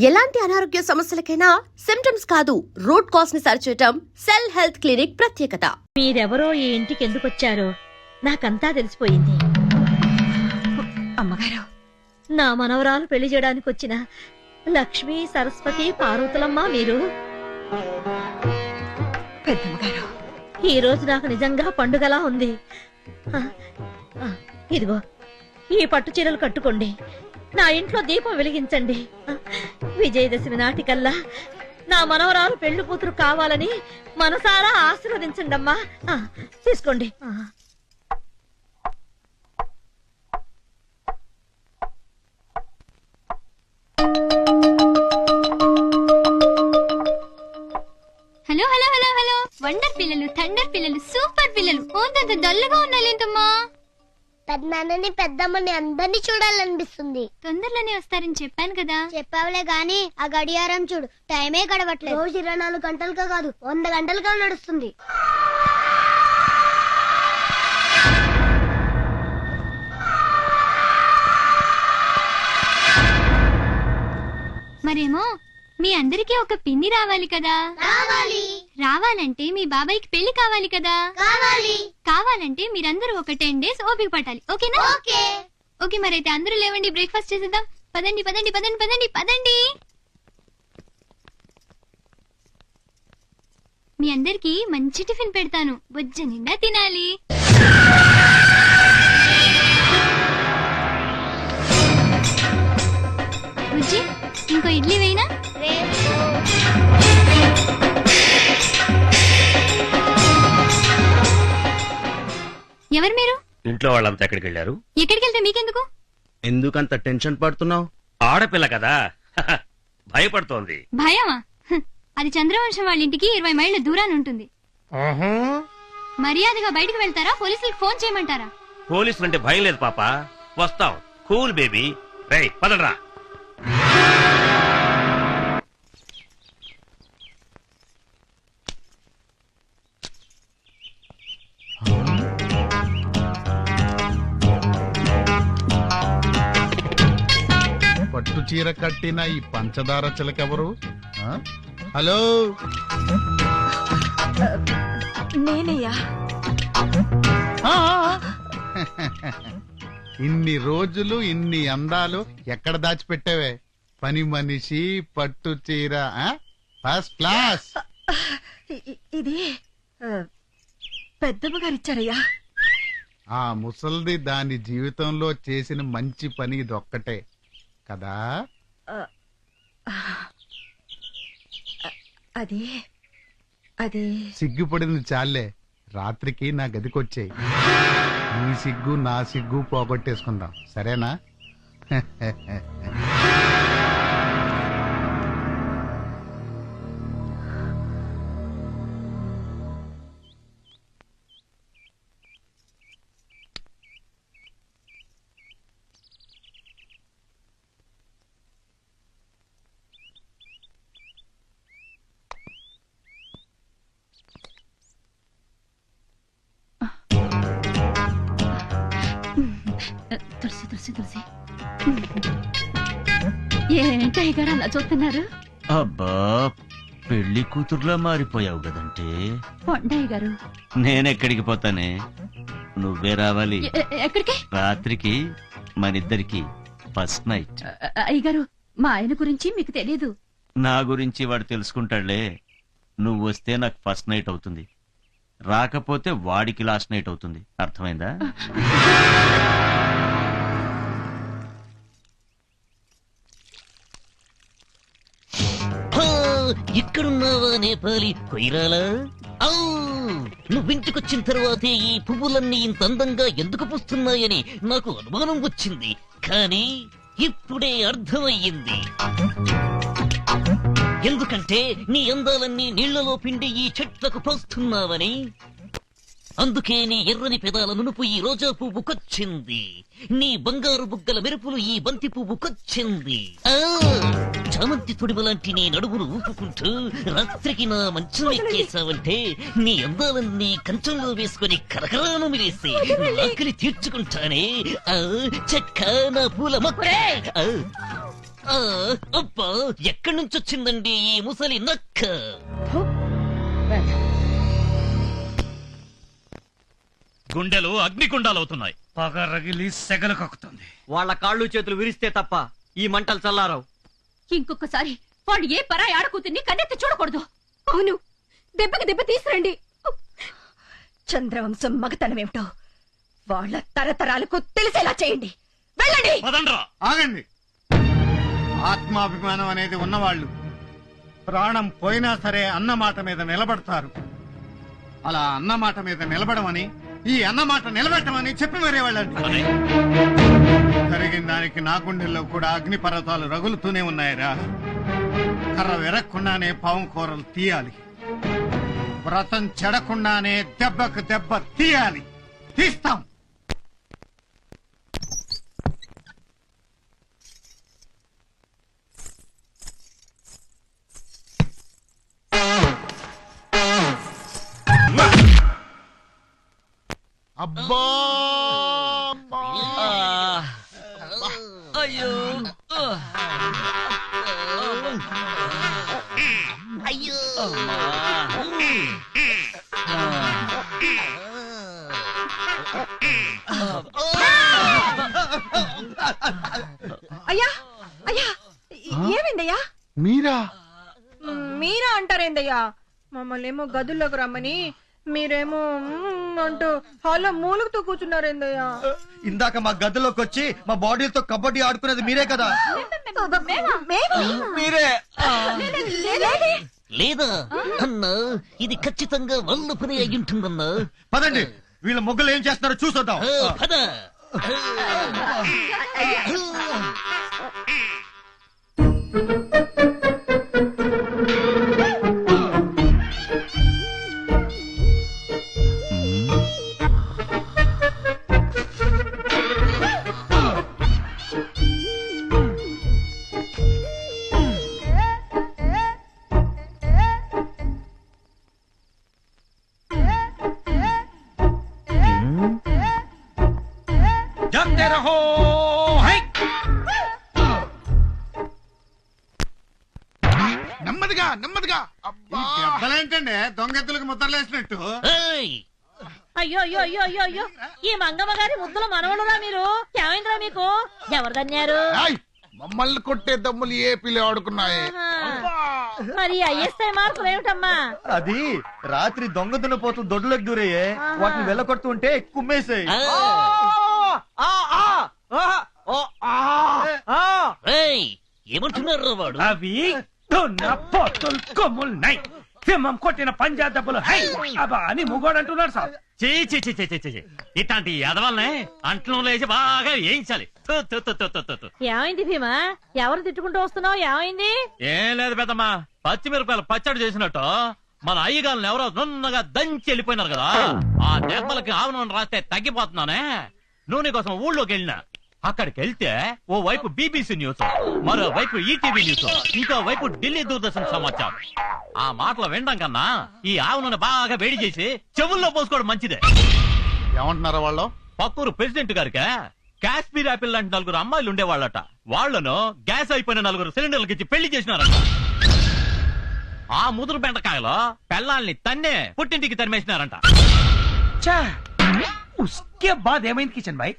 ఎలాంటి అనారోగ్య సమస్యలకైనా సిమ్టమ్స్ కాదు రూట్ కాజ్ ని సరిచేయటం సెల్ హెల్త్ క్లినిక్ ప్రత్యేకత. మీరెవరో ఈ ఇంటికి ఎందుకొచ్చారో నాకంతా తెలిసిపోయింది. అమ్మగారు, నా మనవరాలు పెళ్లి చేయడానికి వచ్చిన లక్ష్మి, సరస్వతి, పార్వతులమ్మ మీరు. పెద్దమ్మగారు, ఈ రోజు నాకు నిజంగా పండుగలా ఉంది. ఇదిగో ఈ పట్టు చీరలు కట్టుకోండి, నా ఇంట్లో దీపం వెలిగించండి. విజయదశమి నాటికల్లా నా మనవరాలు పెళ్లి కూతురు కావాలని మనసారా ఆశీర్వదించండి అమ్మా. తీసుకోండి. Hello hello hello hello, wonder పిల్లలు, థండర్ పిల్లలు, సూపర్ పిల్లలు. ఓంతంత డల్లుగా ఉన్నాలేంటమ్మా? పెద్దనాన్నని పెద్దమ్మని అందరినీ చూడాలనిపిస్తుంది. తొందరలోనే వస్తారని చెప్పాను కదా. చెప్పావులే గాని ఆ గడియారం చూడు, టైమే గడవట్లేదు. రోజు 24 గంటలుగా కాదు 100 గంటలుగా నడుస్తుంది. మరేమో మీ అందరికీ ఒక పిన్ని రావాలి కదా. రావాలంటే మీ బాబాయ్కి పెళ్లి కావాలి కదా. కావాలంటే మీరందరూ ఒక 10 days ఓపిక పట్టాలి. ఓకేనా? ఓకే, మరైతే అందరూ లేవండి, బ్రేక్ఫాస్ట్ చేసేద్దాం. పదండి పదండి పదండి పదండి పదండి. మీ అందరికి మంచి టిఫిన్ పెడతాను, బొజ్జ నిండా తినాలి. బుజ్జి, ఇంకో ఇడ్లీ వేయినా? ఎవరు మీరు? ఇంట్లో వాళ్ళంతా ఎక్కడికి వెళ్ళారు? ఎక్కడికి వెళ్తే మీకెందుకు? ఎందుకంత టెన్షన్ పడుతున్నావు? ఆడపిల్ల కదా భయపడుతోంది. భయమా? అది చంద్రవంశం వాళ్ళ ఇంటికి 20 మైళ్ళ దూరాన్ని ఉంటుంది. మర్యాదగా బయటకు వెళ్తారా, పోలీసులకు ఫోన్ చేయమంటారా? పోలీసులంటే భయం లేదు పాప, వస్తాం. Cool baby. రేయ్ పదరా. పట్టు చీర కట్టిన ఈ పంచదార చిలకెవరు? హలో, నేనయ్యా. ఇన్ని రోజులు ఇన్ని అందాలు ఎక్కడ దాచిపెట్టావే? పని మనిషి, పట్టు చీర, ఫస్ట్ క్లాస్. ఇది పెద్దమ్మగారు ఇచ్చారయ్యా. ఆ ముసల్ది దాని జీవితంలో చేసిన మంచి పని ఇదొక్కటే కదా. అది అది సిగ్గుపడింది చాలే, రాత్రికి నా గదికొచ్చేయి. నీ సిగ్గు నా సిగ్గు పోగొట్టేసుకుందాం, సరేనా? తులసి తులసి తులసి, ఏంటయ్య గారు అలా చూస్తున్నారు? అబ్బా, పెళ్లి కూతురులా మారిపోయావు కదంటే. కొండయ్య గారు, నేనెక్కడికి పోతానే, నువ్వే రావాలి. ఎక్కడికి? రాత్రికి మనిద్దరికి ఫస్ట్ నైట్. అయ్యగారు, మా ఆయన గురించి మీకు తెలియదు. నా గురించి వాడు తెలుసుకుంటాడులే. నువ్వు వస్తే నాకు ఫస్ట్ నైట్ అవుతుంది, రాకపోతే వాడికి లాస్ట్ నైట్ అవుతుంది. అర్థమైందా? ఇక్కడున్నావా నేపాలి కొయిరాలా? నువ్వింటికొచ్చిన తర్వాతే ఈ పువ్వులన్నీ ఇంత అందంగా ఎందుకు పూస్తున్నాయని నాకు అనుమానం వచ్చింది, కానీ ఇప్పుడే అర్థమయ్యింది. ఎందుకంటే నీ అందాలన్నీ నీళ్లలో పిండి ఈ చెట్లకు పోస్తున్నావని. అందుకే నీ ఎర్రని పెదాల నునుపు ఈ రోజా పువ్వుకొచ్చింది, నీ బంగారు బుగ్గల మెరుపులు ఈ బంతి పువ్వుకొచ్చింది. చామంతి తొడిమలాంటి నీ నడుమును ఊపుకుంటూ రాత్రికి నా మంచం ఎక్కేసావంటే నీ అందాలన్నీ కంచంలో వేసుకుని కరకరాను మిలేసి ఆకలి తీర్చుకుంటానే. చెక్క నా పూల మొక్క. అబ్బా ఎక్కడి నుంచి వచ్చిందండి ఈ ముసలి నక్క? గుండెలు అగ్నిగుండాలవుతున్నాయి. పగ రగిలి సెగలు కక్కుతుంది. వాళ్ళ కాళ్ళు చేతులు విరిస్తే తప్ప ఈ మంటలు చల్లారవు. ఇంకొకసారి వాడు ఏ పరాయి ఆడకూతుర్ని కన్నెత్తి చూడకూడదు. అవును, దెబ్బకి దెబ్బ తీసురండి. చంద్రవంశం మగతనమేమిటో వాళ్ళ తరతరాలకు తెలిసేలా చేయండి. వెళ్ళండి. ఆగండి. ఆత్మాభిమానం అనేది ఉన్నవాళ్ళు ప్రాణం పోయినా సరే అన్నమాట మీద నిలబడతారు. అలా అన్నమాట మీద నిలబడమని, ఈ అన్నమాట నిలబెట్టమని చెప్పి మరే వాళ్ళండి. జరిగిన దానికి నా గుండెల్లో కూడా అగ్నిపర్వతాలు రగులుతూనే ఉన్నాయిరా. కర్ర విరక్కుండానే పాము కూరలు తీయాలి. వ్రతం చెడకుండానే దెబ్బకు దెబ్బ తీయాలి. తీస్తాం. అబ్బా అయ్యో అయ్యో అయ్యా అయ్యా ఏమైందయ్యా? మీరా? మీరా అంటారేందయ్యా? మమ్మల్ని ఏమో గదుల్లోకి రమ్మని మీరేమో అంటూ హాల్లో మూలుగుతూ కూర్చున్నారేందయ్యా? ఇందాక మా గదిలోకి వచ్చి మా బాడీతో కబడ్డీ ఆడుకునేది మీరే కదా? మీరే. లేదా అన్నా, ఇది ఖచ్చితంగా వాళ్ళ పని అయి ఉంటుందన్నా. పదండి, వీళ్ళ ముగ్గులు ఏం చేస్తున్నారో చూసొద్దాం. పద. నెమ్మదిగా నెమ్మదిగా. దెబ్బలేంటండి దొంగెత్తులకు ముద్రలేసినట్టు? అయ్యో అయ్యో అయ్యో అయ్యో అయ్యో, ఈ మంగమ్మ గారి ముద్దుల మనవడురా మీరు. ఏమైందిరా మీకు? ఎవరు దన్నారు? మమ్మల్ని కొట్టే దమ్ములు ఏ పిల్లి ఆడుకున్నాయి? మరి ఐఎస్ఐ మార్కులు ఏమిటమ్మా? అది రాత్రి దొంగ పోతూ దొడ్లోకి దూరయ్యే, వాటిని వెళ్ళకొడుతూ ఉంటే కుమ్మేసాయి. ఏమంటున్నారు వాడు? అవి కొమ్ములున్నాయి. సింహం కొట్టిన పంజా దెబ్బలు హై అబ్బా అని ముగోడు అంటున్నాడు సార్. ఇట్లాంటి ఎదవల్ని అంట్లో లేచి బాగా వేయించాలి. ఏమైంది భీమా? ఎవరు తిట్టుకుంటూ వస్తున్నావు? ఏమైంది? ఏం లేదు పెద్దమ్మా, పచ్చిమిరపకాయలు పచ్చడి చేసినట్టు మన అయ్యగాళ్ళని ఎవరో నున్నగా దంచి వెళ్ళిపోయినారు కదా. ఆ దెబ్బలకి ఆవు నూనె రాస్తే తగ్గిపోతున్నానే. నూనె కోసం ఊళ్ళోకి వెళ్ళినా. అక్కడికి వెళ్తే ఓ వైపు బీబీసీ న్యూస్, మరో వైపు ఈటీవీ న్యూస్, ఇంకో వైపు ఢిల్లీ దూరదర్శన్ సమాచారం. ఆ మాటలు వినడం కన్నా ఈ ఆవు నూనె బాగా వేడి చేసి చెవుల్లో పోసుకోవడం మంచిదే. ఏమంటున్నారా వాళ్ళు? పక్కూరు ప్రెసిడెంట్ గారికి కాశ్మీర్ యాపిల్ లాంటి 4 అమ్మాయిలు ఉండేవాళ్ళట. వాళ్లను గ్యాస్ అయిపోయిన 4 సిలిండర్లకి ఇచ్చి పెళ్లి చేసినారట. ఆ ముదురు బెండకాయలో పెళ్ళాల్ని తన్నే పుట్టింటికి తరిమేసినారంట. ఉస్కే బాద్ ఏమైంది కిషన్ భాయ్?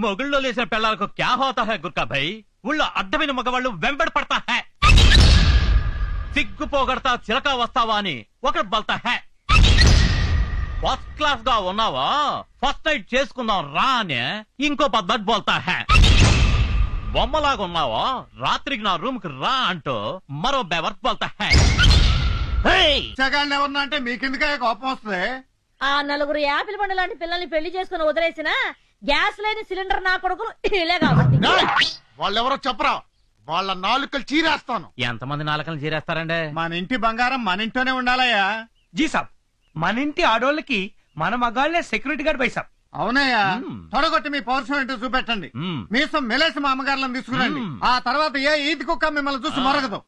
మొగుళ్ళో లేసిన పెళ్ళాలకు క్యా హోతా హై గుర్కా భాయ్. ఊళ్ళో అడ్డమైన మగవాళ్ళు వెంబడి పడతా హై. సిగ్గు పోగొడతా చిలక వస్తావా అని ఒకటి బల్తా హై. ఫస్ట్ క్లాస్ గా ఉన్నావా, ఫస్ట్ నైట్ చేసుకుందాం రా అని ఇంకో పద్ధతి బోల్తా హై. బొమ్మలాగా ఉన్నావా, రాత్రికి నా రూమ్ కి రా అంటూ మరో బెవర్త్ బోల్తా హై. జగాన్ని ఎవరన్నా అంటే మీకెందుకే కోపం వస్తుంది? ఆ 4 యాపిల్ పండు లాంటి పిల్లల్ని పెళ్లి చేసుకుని వదిలేసిన గ్యాస్ లేని సిలిండర్ నా కొడుకులు ఇలే కాబట్టి. వాళ్ళెవరో చెప్పరా? వాళ్ళ నాలుకలు చీరేస్తాను. ఎంతమంది నాలుకలు చీరేస్తారండి? మన ఇంటి బంగారం మన ఇంట్లోనే ఉండాలయ్యా. జీ సాబ్, మన ఇంటి ఆడోళ్ళకి మన మగాళ్లే సెక్యూరిటీ గార్డ్ బై సాబ్. అవునయ్యా, తొడగొట్టి మీ పౌరుషం ఏంటో చూపెట్టండి. మీసం మెలేసి మా అమ్మగారులను తీసుకురండి. ఆ తర్వాత ఏ ఈది కుక్క మిమ్మల్ని చూసి మొరగదు.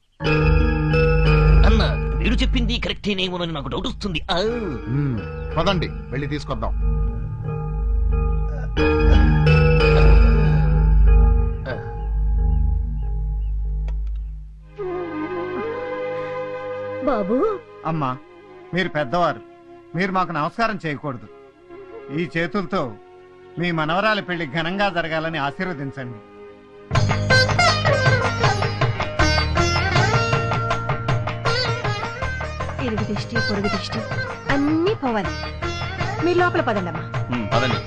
అన్న, మీరు చెప్పింది కరెక్టేనేమోనని నాకు డౌట్ వస్తుంది. పదండి వెళ్ళి తీసుకొద్దాం. బాబు అమ్మా మీరు పెద్దవారు, మీరు మాకు నమస్కారం చేయకూడదు. ఈ చేతులతో మీ మనవరాలి పెళ్లి ఘనంగా జరగాలని ఆశీర్వదించండి. ఇరుగు దిష్టి పొరుగు దిష్టి అన్నీ పోవాలి. మీరు లోపల పదండమ్మా. పదండి.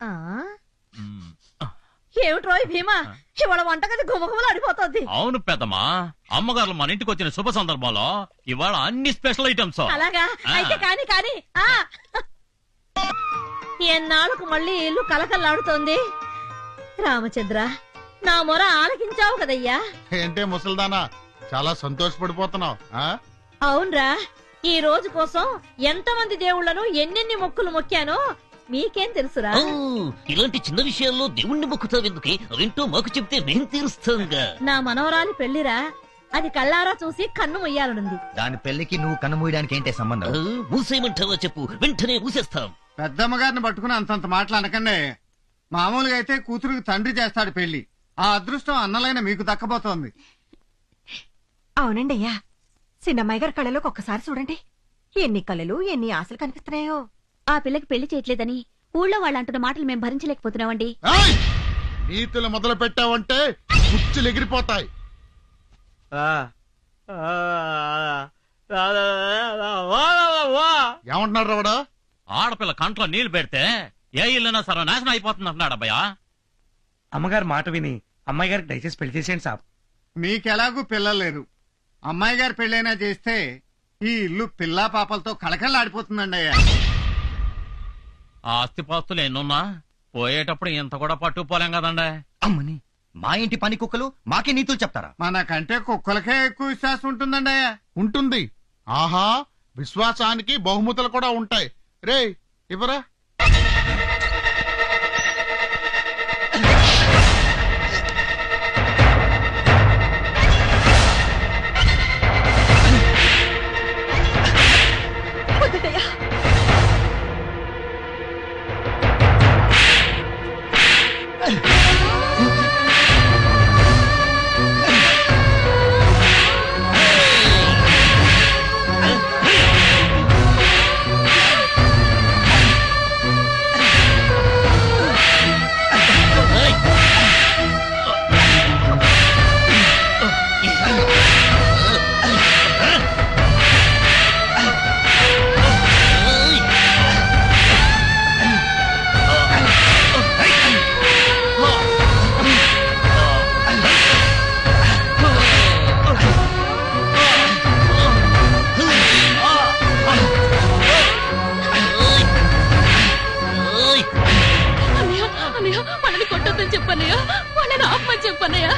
ఆ ఏమిట్రోయ్ భీమా, ఇవాళ వంటగది గుమగుమలు అడిపోతుంది. అవును పెద్దమ్మా, అమ్మగారు మన ఇంటికి వచ్చిన శుభ సందర్భంలో ఇవాళ అన్ని స్పెషల్ ఐటమ్స్. అలాగా అయితే కాని కాని ఎన్నాళ్ళకు మళ్ళీ ఇల్లు కలకల్లాడుతోంది. రామచంద్ర, నా మొర ఆలకించావు కదయ్యా. ఏంటే ముసల్దానా, చాలా సంతోషపడిపోతున్నావు. అవునరా, ఈ రోజు కోసం ఎంతమంది దేవుళ్లను ఎన్నెన్ని మొక్కులు మొక్కానో మీకేం తెలుసురా? ఓ, ఇలాంటి చిన్న విషయాల్లో దేవుణ్ణి మొక్కుతావెందుకే? అవేంటో మాకు చెప్తే మేం తీరుస్తాంగా. నా మనవరాలి పెళ్లిరా, అది కళ్ళారా చూసి కన్ను మొయ్యాలనుంది. దాని పెళ్లికి నువ్వు కన్నుమూయడానికి ఏంటే సంబంధం? మూసేయమంటావా చెప్పు, వెంటనే మూసేస్తాం. పెద్దమ్మ గారిని పట్టుకుని అంతంత మాటలు అనకండి. మామూలుగా అయితే కూతురుకి తండ్రి చేస్తాడు పెళ్లి. ఆ అదృష్టం అన్నలైన మీకు దక్కబోతోంది. అవునండి అయ్యా, చిన్నమ్మాయి గారి కళ్ళలోకి ఒక్కసారి చూడండి. ఎన్ని కళలు ఎన్ని ఆశలు కనిపిస్తున్నాయో. ఆ పిల్లకి పెళ్లి చేయట్లేదని ఊళ్ళో వాళ్ళు అంటున్న మాటలు మేము భరించలేకపోతున్నామండి. నీతులు మొదలు పెట్టావంటే కుచ్చులు ఎగిరిపోతాయి. ఏమంటున్నారు రావడా? ఆడపిల్ల కంట్లో నీళ్లు పెడితే ఏ ఇల్లునా సర్వనాశనం అయిపోతుంది అంటున్నాడు అబ్బాయా. అమ్మగారు మాట విని అమ్మాయి గారికి దయచేసి పెళ్లి చేసేయండి సాబ్. మీకెలాగూ పిల్లలు లేరు. అమ్మాయి గారి పెళ్ళైనా చేస్తే ఈ ఇల్లు పిల్లా పాపలతో కళకళలాడిపోతుందండి అయ్యా. ఆ ఆస్తిపాస్తులు ఎన్నున్నా పోయేటప్పుడు ఇంత కూడా పట్టుకుపోలేం కదండి. అమ్మని, మా ఇంటి పని కుక్కలు మాకే నీతులు చెప్తారా? మనకంటే కుక్కలకే ఎక్కువ విశ్వాసం ఉంటుందండి అయ్యా. ఉంటుంది. ఆహా, విశ్వాసానికి బహుమతులు కూడా ఉంటాయి. రే ఇవరా. చెప్పన్నయ్యా, వాళ్ళని ఆపమని చెప్పన్నయ్యా.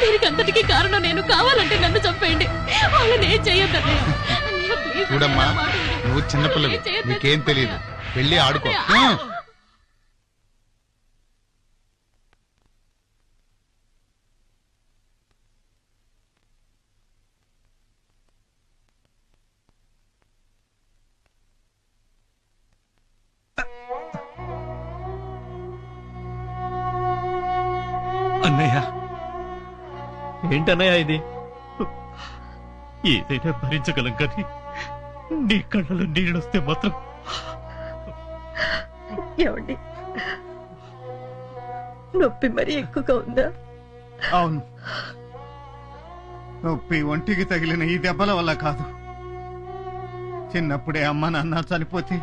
దీనికి అంతటికీ కారణం నేను. కావాలంటే నన్ను చంపేయండి, వాళ్ళని ఏం చెయ్యొద్దన్నయ్యా. చూడమ్మా, నువ్వు చిన్నపిల్లవి, నీకేం తెలియదు. వెళ్ళి ఆడుకో. అన్నయ్య, ఏంటన్నయ్య ఇది? ఏదైనా భరించగలం కానీ నీ కళ్ళలో నీళ్ళొస్తే మాత్రం. ఏమండి, నొప్పి మరీ ఎక్కువగా ఉందా? అవును, నొప్పి ఒంటికి తగిలిన ఈ దెబ్బల వల్ల కాదు. చిన్నప్పుడే అమ్మ నాన్న చనిపోతే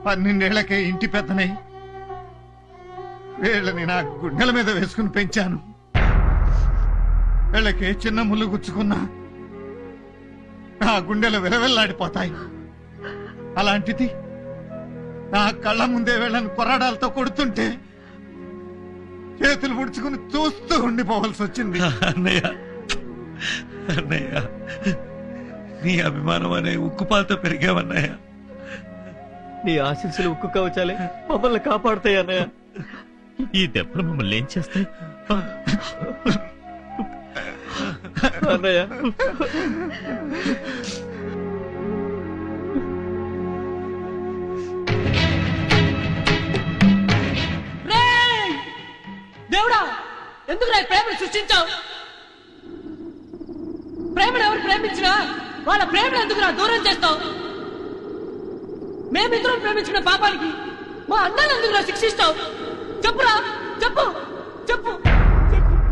12 ఏళ్లకే ఇంటి పెద్దనై వీళ్ళని నా గుండెల మీద వేసుకుని పెంచాను. వీళ్ళకి చిన్న ముళ్ళు గుచ్చుకున్నా నా గుండెలు విలవెల్లాడిపోతాయి. అలాంటిది నా కళ్ళ ముందే వీళ్ళని కొరడాలతో కొడుతుంటే చేతులు ముడుచుకుని చూస్తూ ఉండిపోవాల్సి వచ్చింది. అన్నయ్య, అన్నయ్య, నీ అభిమానం అనే ఉక్కుపాలతో పెరిగావన్నయ్య. నీ ఆశీస్సులు ఉక్కు కవచాలే మమ్మల్ని కాపాడుతాయి అన్నయ్య. ఈ దెబ్బలు మమ్మల్ని ఏం చేస్తాయి? దేవుడా ఎందుకు నా ప్రేమను సృష్టించావు? ప్రేమను ఎవరు ప్రేమించినా వాళ్ళ ప్రేమను ఎందుకు నా దూరం చేస్తావు? మేమిద్దరం ప్రేమించిన పాపానికి మా అన్నను ఎందుకు నా శిక్షిస్తావు? చెప్పురా, చెప్పు చెప్పు. చెప్తాను.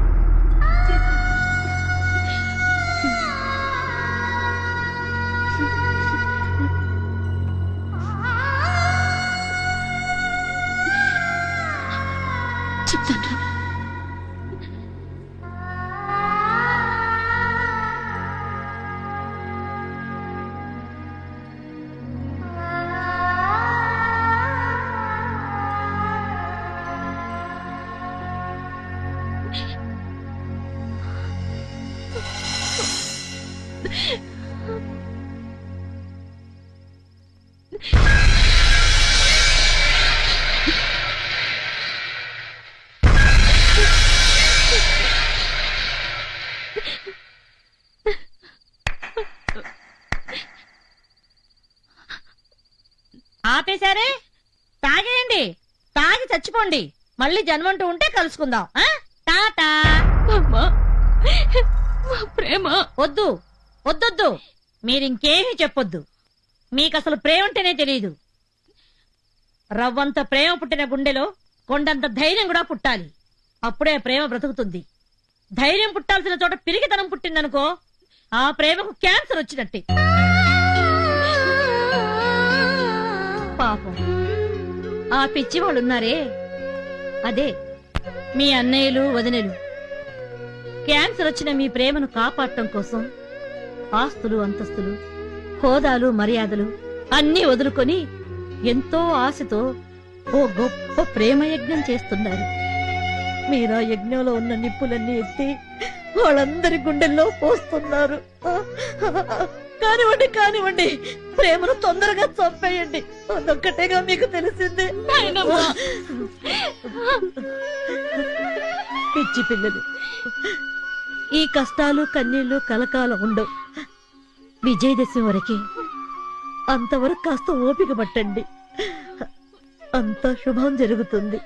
ఆపేశారే? తాగేయండి, తాగి చచ్చిపోండి. మళ్ళీ జన్మంటూ ఉంటే కలుసుకుందాం. టాటా. ప్రేమ వద్దు వద్దొద్దు, మీరింకేమీ చెప్పొద్దు. మీకసలు ప్రేమ అంటేనే తెలియదు. రవ్వంత ప్రేమ పుట్టిన గుండెలో కొండంత ధైర్యం కూడా పుట్టాలి. అప్పుడే ప్రేమ బ్రతుకుతుంది. ధైర్యం పుట్టాల్సిన చోట పిరికితనం పుట్టిందనుకో, ఆ ప్రేమకు క్యాన్సర్ వచ్చినట్టే. పాపం ఆ పిచ్చి వాళ్ళున్నారే, అదే మీ అన్నయ్యలు వదినలు. క్యాన్సర్ వచ్చిన మీ ప్రేమను కాపాడటం కోసం ఆస్తులు అంతస్తులు హోదాలు మర్యాదలు అన్నీ వదులుకొని ఎంతో ఆశతో ఓ గొప్ప ప్రేమ యజ్ఞం చేస్తున్నారు. మీరా యజ్ఞంలో ఉన్న నిప్పులన్నీ ఎత్తి వాళ్ళందరి గుండెల్లో పోస్తున్నారు. కానివ్వండి కానివ్వండి, ప్రేమను తొందరగా చంపేయండి. అదొక్కటేగా మీకు తెలిసింది. పిచ్చి పిల్లలు, ఈ కష్టాలు కన్నీళ్లు కలకాలం ఉండవు. విజయదశమి వరకే. అంతవరకు కాస్త ఓపిక పట్టండి, అంత శుభం జరుగుతుంది.